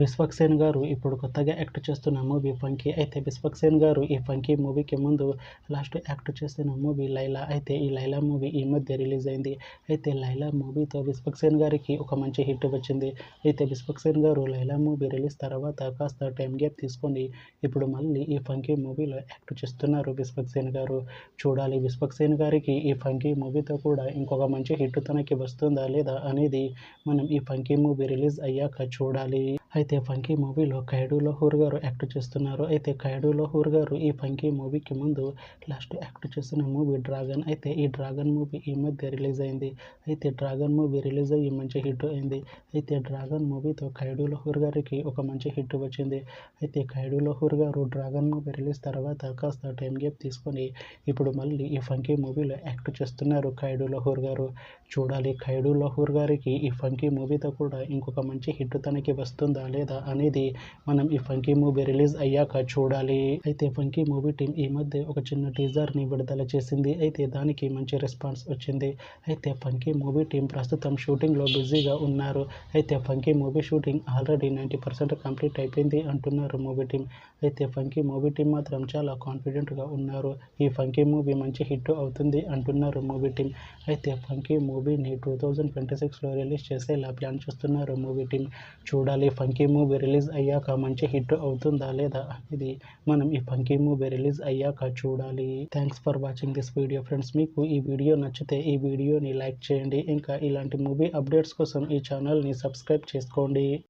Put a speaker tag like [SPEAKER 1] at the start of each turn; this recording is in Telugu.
[SPEAKER 1] విశ్వక్సేన్ గారు ఇప్పుడు కొత్తగా యాక్ట్ చేస్తున్న మూవీ 'ఫంకీ'. అయితే విశ్వక్సేన్ గారు ఈ 'ఫంకీ' మూవీకి ముందు లాస్ట్ యాక్ట్ చేసిన మూవీ 'లైలా'. అయితే ఈ 'లైలా' మూవీ ఈ మధ్య రిలీజ్ అయింది. అయితే 'లైలా' మూవీతో విశ్వక్సేన్ గారికి ఒక మంచి హిట్ వచ్చింది. అయితే విశ్వక్సేన్ గారు 'లైలా' మూవీ రిలీజ్ తర్వాత కాస్త టైం గ్యాప్ తీసుకొని ఇప్పుడు మళ్ళీ ఈ 'ఫంకీ' మూవీలో యాక్ట్ చేస్తున్నారు విశ్వక్సేన్ గారు. చూడాలి విశ్వక్సేన్ గారికి ఈ 'ఫంకీ' మూవీతో కూడా ఇంకొక మంచి హిట్ తనకి వస్తుందా లేదా అనేది మనం ఈ 'ఫంకీ' మూవీ రిలీజ్ అయ్యాక చూడాలి. అయితే 'ఫంకీ' మూవీలో ఖైడూ లహూర్ గారు యాక్ట్ చేస్తున్నారు. అయితే ఖైడూ లహూర్ గారు ఈ 'ఫంకీ' మూవీకి ముందు లాస్ట్ యాక్ట్ చేసిన మూవీ 'డ్రాగన్'. అయితే ఈ 'డ్రాగన్' మూవీ ఈ మధ్య రిలీజ్ అయింది. అయితే 'డ్రాగన్' మూవీ రిలీజ్ అయ్యి మంచి హిట్ అయింది. అయితే 'డ్రాగన్' మూవీతో ఖైడూ లహూర్ గారికి ఒక మంచి హిట్ వచ్చింది. అయితే ఖైడూ లహూర్ గారు 'డ్రాగన్' మూవీ రిలీజ్ తర్వాత కాస్త టైం గ్యాప్ తీసుకొని ఇప్పుడు మళ్ళీ ఈ 'ఫంకీ' మూవీలో యాక్ట్ చేస్తున్నారు ఖైడూ లహూర్ గారు. చూడాలి ఖైడూ లహూర్ గారికి ఈ 'ఫంకీ' మూవీతో కూడా ఇంకొక మంచి హిట్ తనకి వస్తుందా లేదా అనేది మనం ఈ 'ఫంకీ' మూవీ రిలీజ్ అయ్యాక చూడాలి. అయితే 'ఫంకీ' మూవీ టీం ఈ మధ్య ఒక చిన్న టీజర్ని విడుదల చేసింది. అయితే దానికి మంచి రెస్పాన్స్ వచ్చింది. అయితే 'ఫంకీ' మూవీ టీం ప్రస్తుతం షూటింగ్లో బిజీగా ఉన్నారు. అయితే 'funky' movie shooting already 90% complete అయిపోయింది అంటున్నారు మూవీ టీం. అయితే 'ఫంకీ' మూవీ టీం మాత్రం చాలా కాన్ఫిడెంట్గా ఉన్నారు. ఈ 'ఫంకీ' మూవీ మంచి హిట్ అవుతుంది అంటున్నారు మూవీ టీం. అయితే 'ఫంకీ' మూవీని 2026లో రిలీజ్ చేసేలా ప్లాన్ చేస్తున్నారు మూవీ టీం. చూడాలి 'ఫంకీ' మూవీ రిలీజ్ అయ్యాక మంచి హిట్ అవుతుందా లేదా అనేది మనం ఈ 'ఫంకీ' మూవీ రిలీజ్ అయ్యాక చూడాలి. Thanks for watching this video friends. మీకు ఈ వీడియో నచ్చితే ఈ వీడియోని లైక్ చేయండి. ఇంకా ఇలాంటి మూవీ అప్డేట్స్ కోసం ఈ ఛానల్ని సబ్స్క్రైబ్ చేసుకోండి.